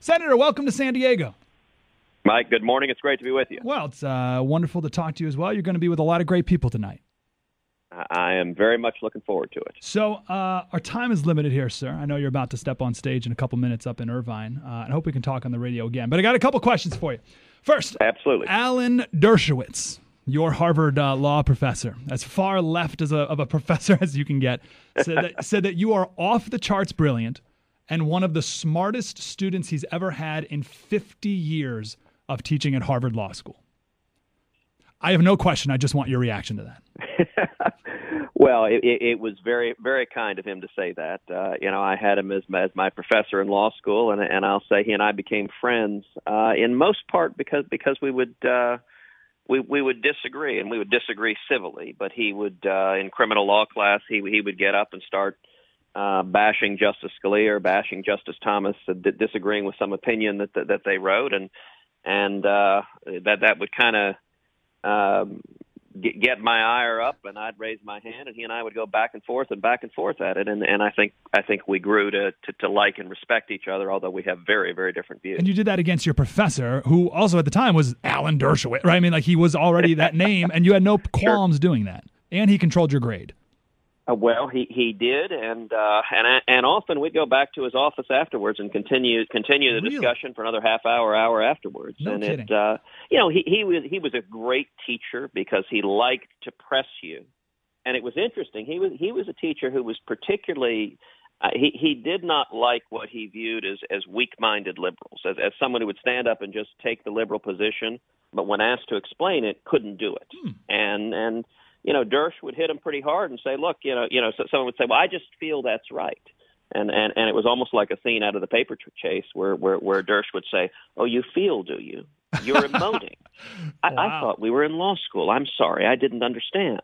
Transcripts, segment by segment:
Senator, welcome to San Diego. Mike, good morning. It's great to be with you. Well, it's wonderful to talk to you as well. You're going to be with a lot of great people tonight. I am very much looking forward to it. So our time is limited here, sir. I know you're about to step on stage in a couple minutes up in Irvine. I hope we can talk on the radio again. But I got a couple questions for you. First, absolutely. Alan Dershowitz, your Harvard law professor, as far left of a professor as you can get, said that you are off the charts brilliant and one of the smartest students he's ever had in 50 years of teaching at Harvard Law School. I have no question. I just want your reaction to that. Well, it was very, very kind of him to say that. I had him as my professor in law school, and I'll say he and I became friends in most part because we would disagree, and we would disagree civilly. But he would, in criminal law class, he would get up and start bashing Justice Scalia or bashing Justice Thomas, disagreeing with some opinion that they wrote, and that would kind of get my ire up, and I'd raise my hand, and he and I would go back and forth at it, and I think we grew to like and respect each other, although we have very, very different views. And you did that against your professor, who also at the time was Alan Dershowitz, right? I mean, like, he was already that name, and you had no qualms doing that, and he controlled your grade. Well, he did, and often we'd go back to his office afterwards and continue the discussion for another half hour afterwards. No kidding. He was a great teacher because he liked to press you, and it was interesting. He was a teacher who was particularly he did not like what he viewed as weak-minded liberals, as someone who would stand up and just take the liberal position, but when asked to explain it, couldn't do it, and. Dersh would hit him pretty hard and say, look, so someone would say, well, I just feel that's right. And it was almost like a scene out of the paper chase where Dersh would say, oh, you feel, do you? You're emoting. Wow. I thought we were in law school. I'm sorry. I didn't understand.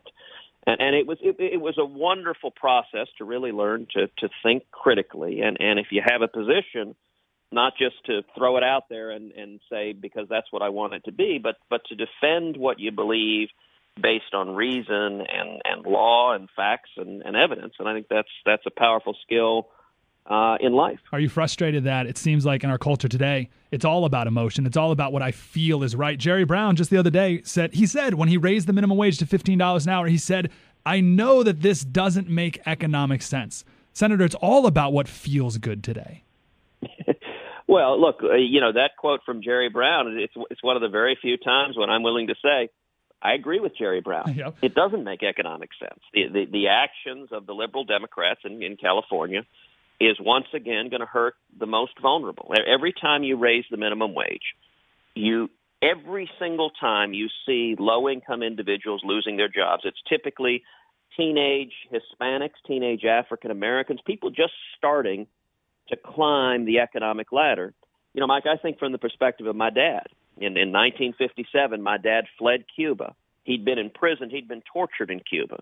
And it was a wonderful process to really learn to think critically. And if you have a position, not just to throw it out there and say, because that's what I want it to be, but to defend what you believe based on reason and law and facts and evidence. And I think that's a powerful skill in life. Are you frustrated that it seems like in our culture today, it's all about emotion? It's all about what I feel is right. Jerry Brown just the other day said when he raised the minimum wage to $15 an hour, he said, I know that this doesn't make economic sense. Senator, it's all about what feels good today. Well, look, that quote from Jerry Brown, it's one of the very few times when I'm willing to say, I agree with Jerry Brown. Yep. It doesn't make economic sense. The actions of the liberal Democrats in California is once again going to hurt the most vulnerable. Every time you raise the minimum wage, every single time you see low-income individuals losing their jobs, it's typically teenage Hispanics, teenage African Americans, people just starting to climb the economic ladder. Mike, I think from the perspective of my dad. In 1957, my dad fled Cuba. He'd been in prison. He'd been tortured in Cuba.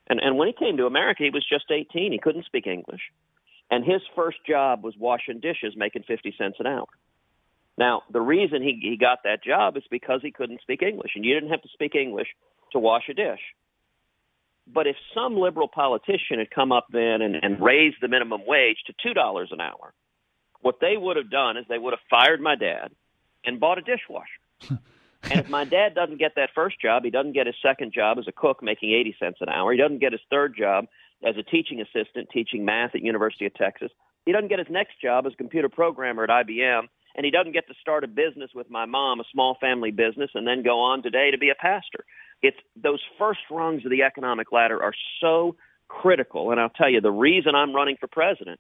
And when he came to America, he was just 18. He couldn't speak English. And his first job was washing dishes, making 50 cents an hour. Now, the reason he got that job is because he couldn't speak English. And you didn't have to speak English to wash a dish. But if some liberal politician had come up then and raised the minimum wage to $2 an hour, what they would have done is they would have fired my dad and bought a dishwasher. And if my dad doesn't get that first job, he doesn't get his second job as a cook making 80 cents an hour. He doesn't get his third job as a teaching assistant teaching math at University of Texas. He doesn't get his next job as a computer programmer at IBM. And he doesn't get to start a business with my mom, a small family business, and then go on today to be a pastor. It's those first rungs of the economic ladder are so critical. And I'll tell you, the reason I'm running for president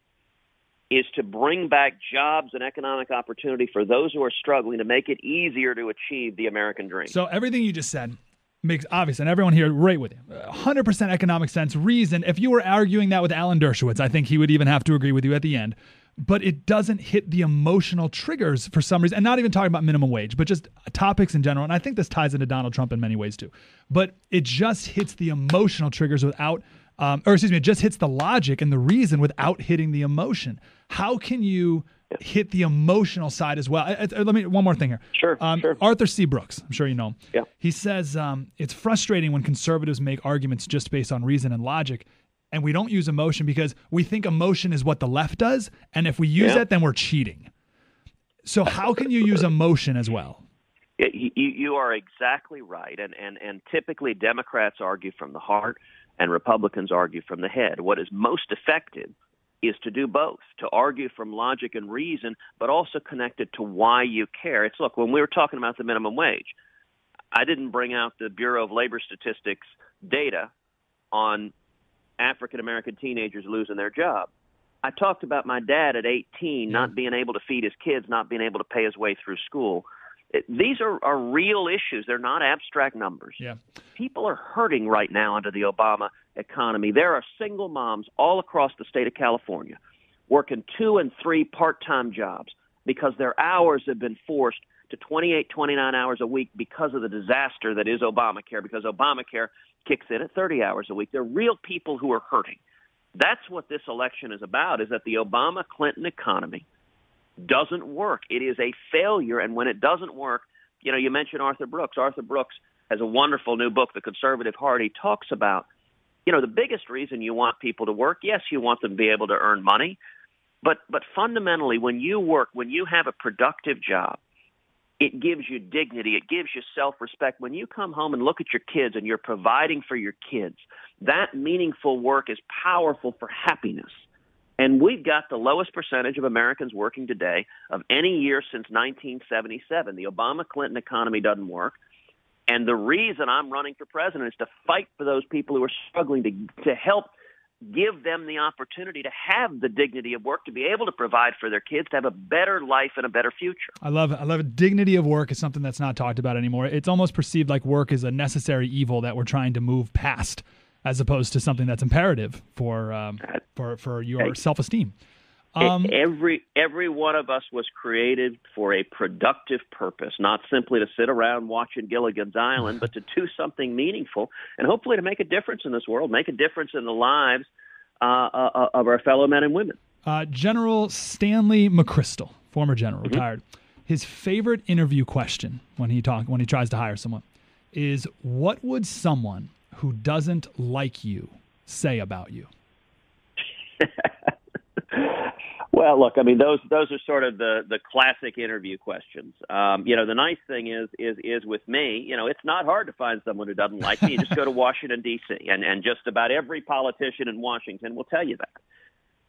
is to bring back jobs and economic opportunity for those who are struggling, to make it easier to achieve the American dream. So everything you just said makes obvious, and everyone here right with you, 100% economic sense. Reason, if you were arguing that with Alan Dershowitz, I think he would even have to agree with you at the end. But it doesn't hit the emotional triggers for some reason, and not even talking about minimum wage, but just topics in general. And I think this ties into Donald Trump in many ways too. But it just hits the emotional triggers without it just hits the logic and the reason without hitting the emotion. How can you hit the emotional side as well? One more thing here. Sure. Arthur C. Brooks, I'm sure you know him. Yeah. He says it's frustrating when conservatives make arguments just based on reason and logic, and we don't use emotion because we think emotion is what the left does, and if we use that, then we're cheating. So how can you use emotion as well? You are exactly right. And typically Democrats argue from the heart and Republicans argue from the head. What is most effective is to do both, to argue from logic and reason, but also connected to why you care. Look, when we were talking about the minimum wage, I didn't bring out the Bureau of Labor Statistics data on African-American teenagers losing their job. I talked about my dad at 18 not being able to feed his kids, not being able to pay his way through school. These are real issues. They're not abstract numbers. Yeah. People are hurting right now under the Obama economy. There are single moms all across the state of California working 2 and 3 part-time jobs because their hours have been forced to 28, 29 hours a week because of the disaster that is Obamacare, because Obamacare kicks in at 30 hours a week. They're real people who are hurting. That's what this election is about, is that the Obama-Clinton economy doesn't work. It is a failure, and when it doesn't work, you mentioned Arthur Brooks. Arthur Brooks has a wonderful new book, The Conservative Heart. He talks about, the biggest reason you want people to work, yes, you want them to be able to earn money, but fundamentally, when you work, when you have a productive job, it gives you dignity. It gives you self-respect. When you come home and look at your kids and you're providing for your kids, that meaningful work is powerful for happiness. And we've got the lowest percentage of Americans working today of any year since 1977. The Obama-Clinton economy doesn't work. And the reason I'm running for president is to fight for those people who are struggling, to help give them the opportunity to have the dignity of work, to be able to provide for their kids, to have a better life and a better future. I love it. Dignity of work is something that's not talked about anymore. It's almost perceived like work is a necessary evil that we're trying to move past, as opposed to something that's imperative for your self-esteem. Every one of us was created for a productive purpose, not simply to sit around watching Gilligan's Island, but to do something meaningful and hopefully to make a difference in this world, make a difference in the lives of our fellow men and women. General Stanley McChrystal, former general, retired. His favorite interview question when he tries to hire someone is, what would someone who doesn't like you say about you? Well, look, I mean, those are sort of the classic interview questions. The nice thing is with me, it's not hard to find someone who doesn't like me. You just go to Washington, D.C., and just about every politician in Washington will tell you that.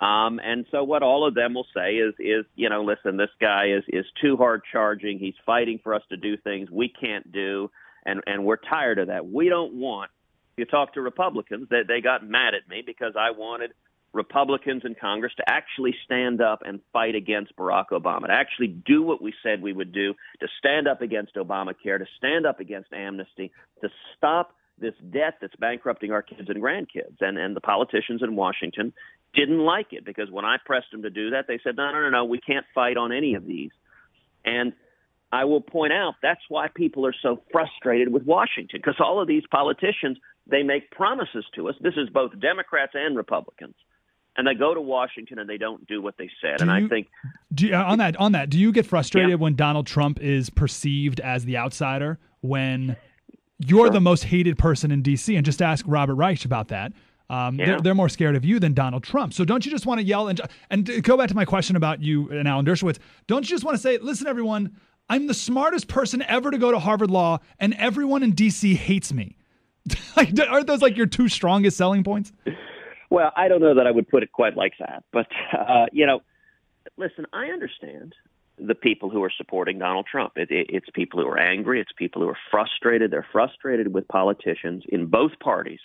And so what all of them will say is listen, this guy is too hard charging. He's fighting for us to do things we can't do, and we're tired of that. We don't want, you talk to Republicans, they got mad at me because I wanted Republicans in Congress to actually stand up and fight against Barack Obama, to actually do what we said we would do, to stand up against Obamacare, to stand up against amnesty, to stop this debt that's bankrupting our kids and grandkids. And the politicians in Washington didn't like it because when I pressed them to do that, they said, no, we can't fight on any of these. And I will point out that's why people are so frustrated with Washington, because all of these politicians, they make promises to us. This is both Democrats and Republicans. And they go to Washington and they don't do what they said. I think do you get frustrated when Donald Trump is perceived as the outsider when you're the most hated person in D.C.? And just ask Robert Reich about that. They're more scared of you than Donald Trump. So don't you just want to yell and to go back to my question about you and Alan Dershowitz? Don't you just want to say, listen, everyone, I'm the smartest person ever to go to Harvard Law, and everyone in D.C. hates me? Aren't those like your two strongest selling points? Well, I don't know that I would put it quite like that. But, listen, I understand the people who are supporting Donald Trump. It's people who are angry. It's people who are frustrated. They're frustrated with politicians in both parties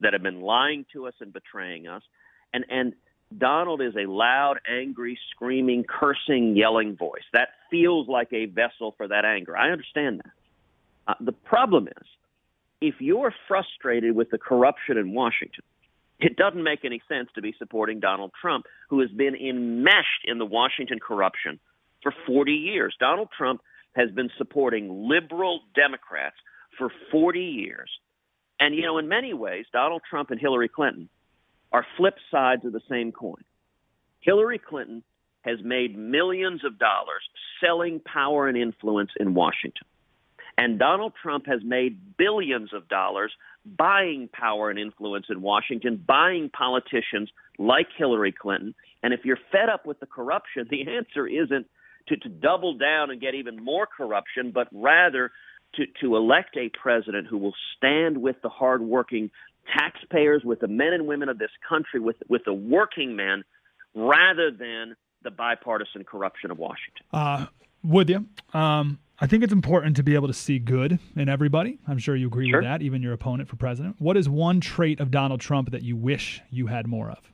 that have been lying to us and betraying us. And Donald is a loud, angry, screaming, cursing, yelling voice. That feels like a vessel for that anger. I understand that. The problem is, if you're frustrated with the corruption in Washington, it doesn't make any sense to be supporting Donald Trump, who has been enmeshed in the Washington corruption for 40 years. Donald Trump has been supporting liberal Democrats for 40 years. And, in many ways, Donald Trump and Hillary Clinton are flip sides of the same coin. Hillary Clinton has made millions of dollars selling power and influence in Washington. And Donald Trump has made billions of dollars buying power and influence in Washington, buying politicians like Hillary Clinton. And if you're fed up with the corruption, the answer isn't to double down and get even more corruption, but rather to elect a president who will stand with the hardworking taxpayers, with the men and women of this country, with the working men, rather than the bipartisan corruption of Washington. With you. I think it's important to be able to see good in everybody. I'm sure you agree with that, even your opponent for president. What is one trait of Donald Trump that you wish you had more of?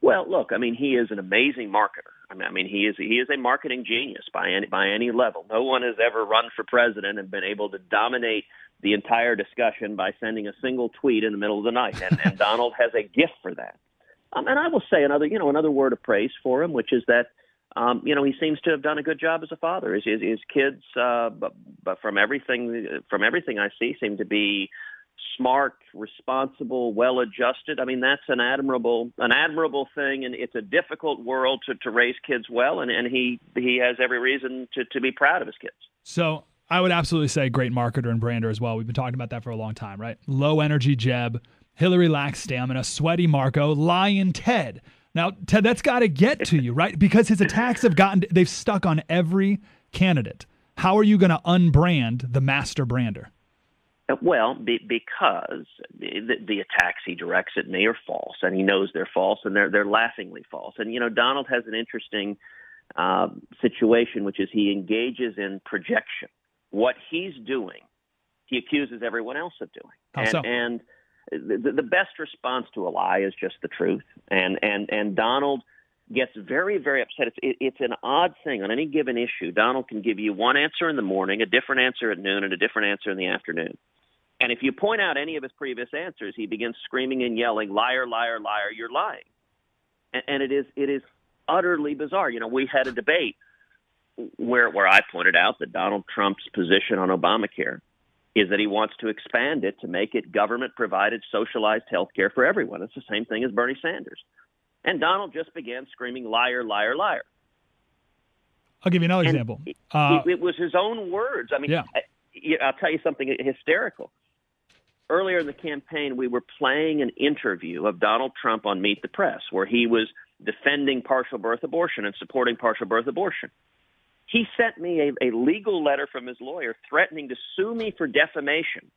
Well, look, I mean, he is an amazing marketer. I mean, he is a marketing genius by any level. No one has ever run for president and been able to dominate the entire discussion by sending a single tweet in the middle of the night. And Donald has a gift for that. And I will say another word of praise for him, which is that he seems to have done a good job as a father. His kids, but from everything I see, seem to be smart, responsible, well-adjusted. I mean, that's an admirable thing, and it's a difficult world to raise kids well, and he has every reason to be proud of his kids. So I would absolutely say great marketer and brander as well. We've been talking about that for a long time, right? Low energy Jeb, Hillary lacks stamina, sweaty Marco, lion Ted. Now, Ted, that's got to get to you, right? Because his attacks they've stuck on every candidate. How are you going to unbrand the master brander? Well, because the attacks he directs at me are false, and he knows they're false, and they're laughingly false. And, Donald has an interesting situation, which is he engages in projection. What he's doing, he accuses everyone else of doing. How so? And the best response to a lie is just the truth. And Donald gets very, very upset. It's an odd thing. On any given issue, Donald can give you one answer in the morning, a different answer at noon, and a different answer in the afternoon. And if you point out any of his previous answers, he begins screaming and yelling, liar, liar, liar, you're lying. And it is utterly bizarre. We had a debate where I pointed out that Donald Trump's position on Obamacare is that he wants to expand it to make it government-provided, socialized health care for everyone. It's the same thing as Bernie Sanders. And Donald just began screaming, liar, liar, liar. I'll give you another example. It was his own words. I mean, yeah. I'll tell you something hysterical. Earlier in the campaign, we were playing an interview of Donald Trump on Meet the Press, where he was defending partial birth abortion and supporting partial birth abortion. He sent me a legal letter from his lawyer threatening to sue me for defamation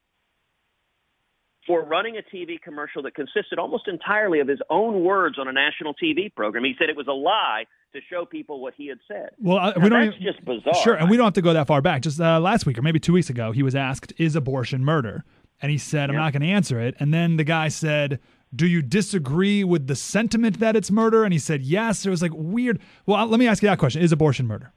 for running a TV commercial that consisted almost entirely of his own words on a national TV program. He said it was a lie to show people what he had said. Well, that's just bizarre. Sure, and we don't have to go that far back. Just last week or maybe 2 weeks ago, he was asked, is abortion murder? And he said, I'm not going to answer it. And then the guy said, do you disagree with the sentiment that it's murder? And he said, yes. It was like weird. Well, let me ask you that question. Is abortion murder?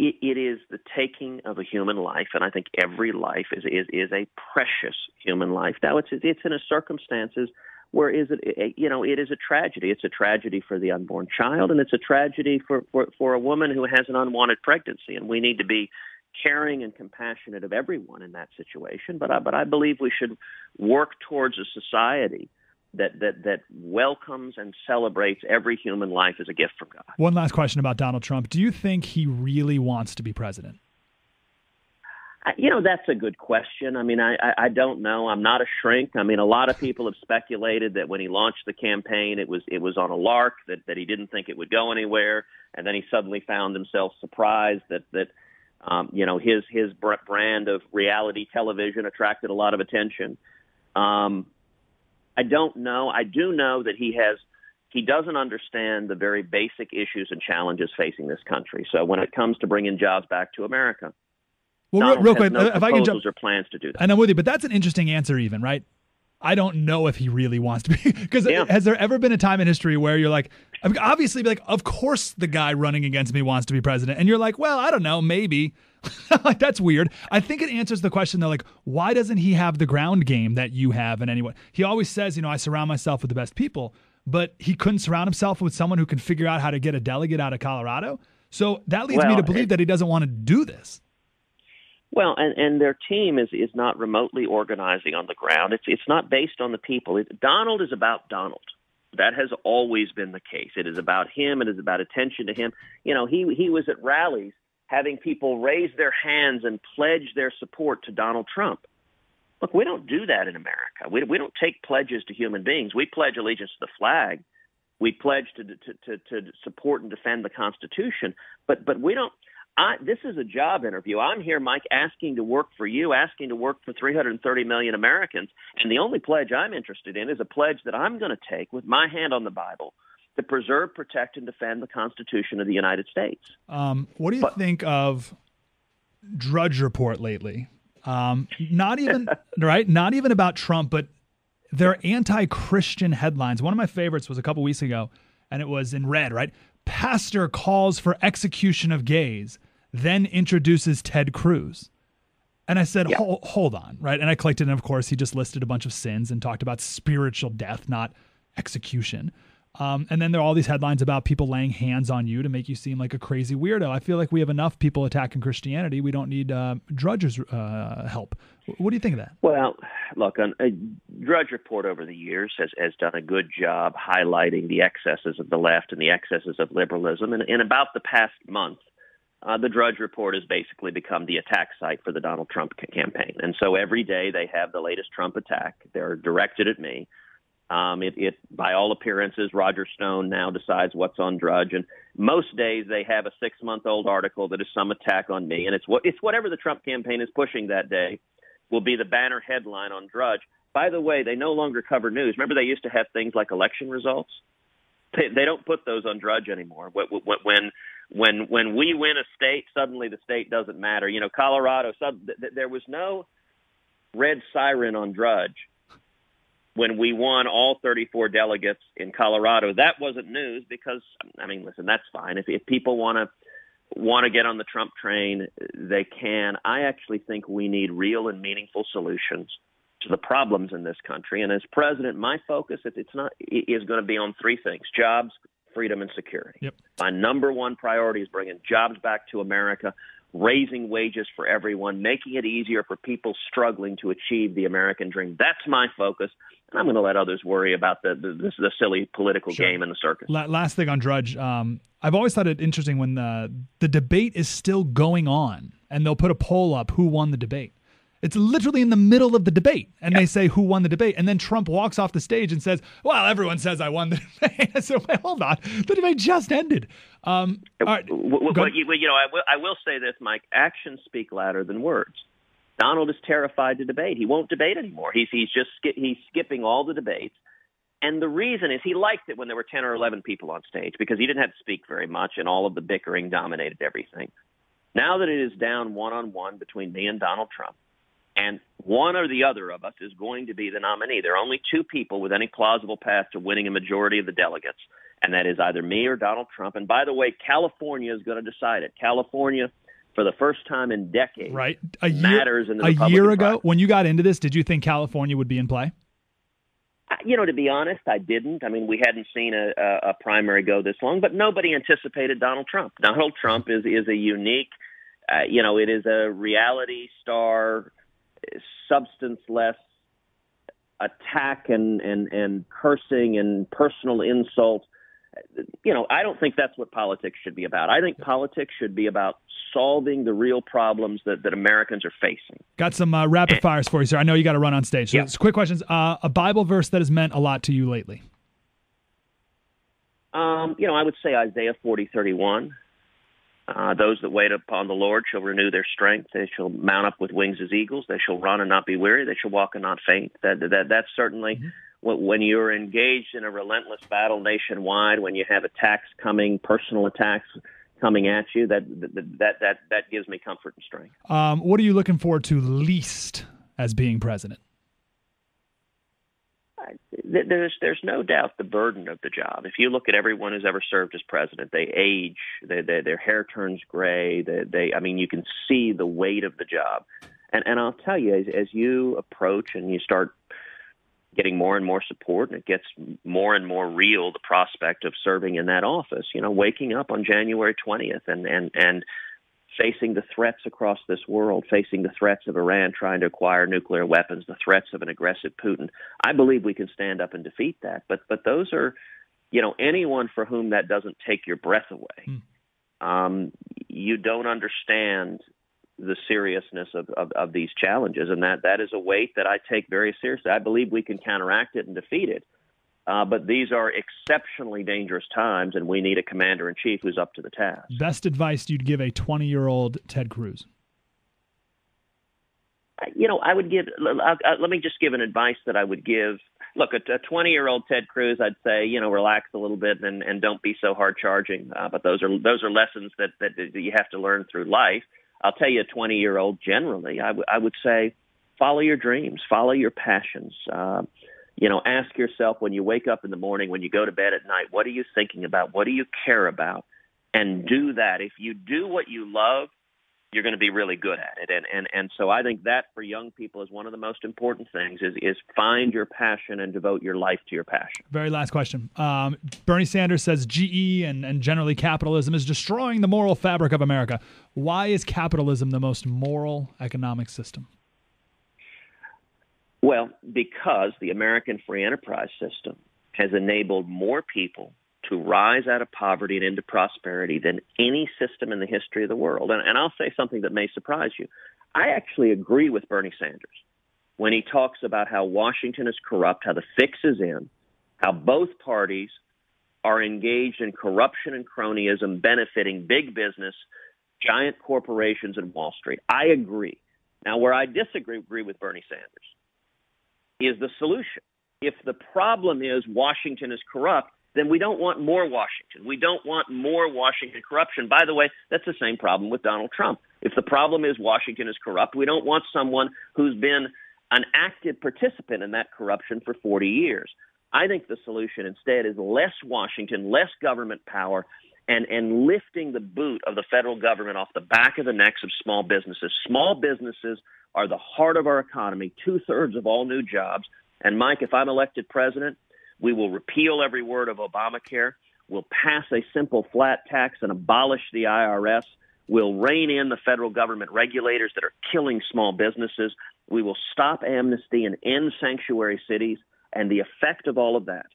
It is the taking of a human life, and I think every life is a precious human life. Now, it's in a circumstances where it is a tragedy. It's a tragedy for the unborn child, and it's a tragedy for a woman who has an unwanted pregnancy. And we need to be caring and compassionate of everyone in that situation. But I believe we should work towards a society that welcomes and celebrates every human life as a gift from God. One last question about Donald Trump. Do you think he really wants to be president? That's a good question. I mean, I don't know. I'm not a shrink. I mean, a lot of people have speculated that when he launched the campaign, it was on a lark, that he didn't think it would go anywhere, and then he suddenly found himself surprised that his brand of reality television attracted a lot of attention. I don't know. I do know that he doesn't understand the very basic issues and challenges facing this country. So when it comes to bringing jobs back to America, well, real quick, if I can jump, or plans to do that. And I'm with you, but that's an interesting answer, even, right? I don't know if he really wants to be, because has there ever been a time in history where you're like, obviously, like, of course the guy running against me wants to be president, and you're like, well, I don't know, maybe. Like, that's weird. I think it answers the question though, like, why doesn't he have the ground game that you have and anyone? He always says, I surround myself with the best people, but he couldn't surround himself with someone who can figure out how to get a delegate out of Colorado. So that leads me to believe that he doesn't want to do this. Well, and their team is not remotely organizing on the ground. It's not based on the people. Donald is about Donald. That has always been the case. It is about him. It is about attention to him. He was at rallies having people raise their hands and pledge their support to Donald Trump. Look, we don't do that in America. We don't take pledges to human beings. We pledge allegiance to the flag. We pledge to support and defend the Constitution, but we don't. This is a job interview. I'm here, Mike, asking to work for you, asking to work for 330 million Americans, and the only pledge I'm interested in is a pledge that I'm going to take with my hand on the Bible to preserve, protect, and defend the Constitution of the United States. What do you think of Drudge Report lately? Not even not even about Trump, but they're anti-Christian headlines. One of my favorites was a couple weeks ago, and it was in red, right? Pastor calls for execution of gays, then introduces Ted Cruz. And I said, hold on, right? And I clicked it, and of course, he just listed a bunch of sins and talked about spiritual death, not execution. And then there are all these headlines about people laying hands on you to make you seem like a crazy weirdo. I feel like we have enough people attacking Christianity. We don't need Drudge's help. What do you think of that? Well, look, Drudge Report over the years has done a good job highlighting the excesses of the left and the excesses of liberalism. And in about the past month, the Drudge Report has basically become the attack site for the Donald Trump campaign. And so every day they have the latest Trump attack. They're directed at me. By all appearances, Roger Stone now decides what's on Drudge, and most days they have a 6-month-old article that is some attack on me, and it's whatever the Trump campaign is pushing that day will be the banner headline on Drudge. By the way, they no longer cover news. Remember, they used to have things like election results. They don't put those on Drudge anymore. When we win a state, suddenly the state doesn't matter. You know, Colorado. There was no red siren on Drudge when we won all 34 delegates in Colorado. That wasn't news because, I mean, listen, that's fine. If people want to get on the Trump train, they can. I actually think we need real and meaningful solutions to the problems in this country. And as president, my focus is going to be on three things: jobs, freedom, and security. Yep. My number one priority is bringing jobs back to America, raising wages for everyone, making it easier for people struggling to achieve the American dream. That's my focus. And I'm going to let others worry about the silly political game in the circus. Last thing on Drudge. I've always thought it interesting when the debate is still going on and they'll put a poll up who won the debate. It's literally in the middle of the debate, and they say who won the debate, and then Trump walks off the stage and says, "Well, everyone says I won the debate." I said, "Wait, hold on, the debate just ended." All right. I will say this, Mike: actions speak louder than words. Donald is terrified to debate. He won't debate anymore. He's skipping all the debates, and the reason is he liked it when there were 10 or 11 people on stage because he didn't have to speak very much, and all of the bickering dominated everything. Now that it is down one-on-one between me and Donald Trump, and one or the other of us is going to be the nominee. There are only two people with any plausible path to winning a majority of the delegates, and that is either me or Donald Trump. And by the way, California is going to decide it. California, for the first time in decades, matters in the Republican year ago, primary. when you got into this, did you think California would be in play? You know, to be honest, I didn't. I mean, we hadn't seen a primary go this long, but nobody anticipated Donald Trump. Donald Trump is a unique, it is a reality star, substanceless attack and cursing and personal insult. I don't think that's what politics should be about. I think politics should be about solving the real problems that Americans are facing. Got some rapid fires for you, sir. I know you got to run on stage. So quick questions. A Bible verse that has meant a lot to you lately? I would say Isaiah 40:31. Those that wait upon the Lord shall renew their strength. They shall mount up with wings as eagles. They shall run and not be weary. They shall walk and not faint. That's certainly when you're engaged in a relentless battle nationwide, when you have attacks coming, personal attacks coming at you, that gives me comfort and strength. What are you looking forward to least as being president? There's no doubt the burden of the job. If you look at everyone who's ever served as president, they age, their hair turns gray. You can see the weight of the job. And I'll tell you, as you approach and you start getting more and more support, and it gets more and more real, the prospect of serving in that office, waking up on January 20th and facing the threats across this world, facing the threats of Iran trying to acquire nuclear weapons, the threats of an aggressive Putin. I believe we can stand up and defeat that. But those are, anyone for whom that doesn't take your breath away. You don't understand the seriousness of these challenges, and that is a weight that I take very seriously. I believe we can counteract it and defeat it. But these are exceptionally dangerous times, and we need a commander-in-chief who's up to the task. Best advice you'd give a 20-year-old Ted Cruz? I would give. Let me just give an advice that I would give. Look, a 20-year-old Ted Cruz, I'd say, relax a little bit and don't be so hard charging. But those are lessons that you have to learn through life. I'll tell you, a 20-year-old generally, I would say, follow your dreams, follow your passions. Ask yourself when you wake up in the morning, when you go to bed at night, what are you thinking about? What do you care about? And do that. If you do what you love, you're going to be really good at it. And so I think that for young people is one of the most important things is find your passion and devote your life to your passion. Very last question. Bernie Sanders says GE and generally capitalism is destroying the moral fabric of America. Why is capitalism the most moral economic system? Well, because the American free enterprise system has enabled more people to rise out of poverty and into prosperity than any system in the history of the world. And I'll say something that may surprise you. I actually agree with Bernie Sanders when he talks about how Washington is corrupt, how the fix is in, how both parties are engaged in corruption and cronyism, benefiting big business, giant corporations, and Wall Street. I agree. Now, where I disagree with Bernie Sanders is the solution. If the problem is Washington is corrupt, then we don't want more Washington. We don't want more Washington corruption. By the way, that's the same problem with Donald Trump. If the problem is Washington is corrupt, we don't want someone who's been an active participant in that corruption for 40 years. I think the solution instead is less Washington, less government power, and lifting the boot of the federal government off the back of the necks of small businesses. Small businesses are the heart of our economy, 2/3 of all new jobs. And, Mike, if I'm elected president, we will repeal every word of Obamacare. We'll pass a simple flat tax and abolish the IRS. We'll rein in the federal government regulators that are killing small businesses. We will stop amnesty and end sanctuary cities. And the effect of all of that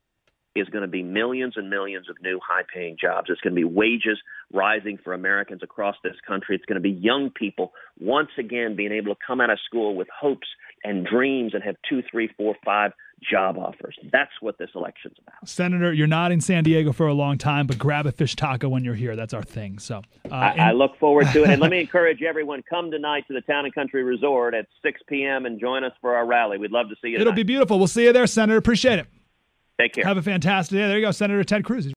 is going to be millions and millions of new high-paying jobs. It's going to be wages rising for Americans across this country. It's going to be young people once again being able to come out of school with hopes and dreams and have 2, 3, 4, 5 job offers. That's what this election's about. Senator, you're not in San Diego for a long time, but grab a fish taco when you're here. That's our thing. So I look forward to it. And let me encourage everyone, come tonight to the Town and Country Resort at 6 p.m. and join us for our rally. We'd love to see you tonight. It'll be beautiful. We'll see you there, Senator. Appreciate it. Take care. Have a fantastic day. There you go, Senator Ted Cruz.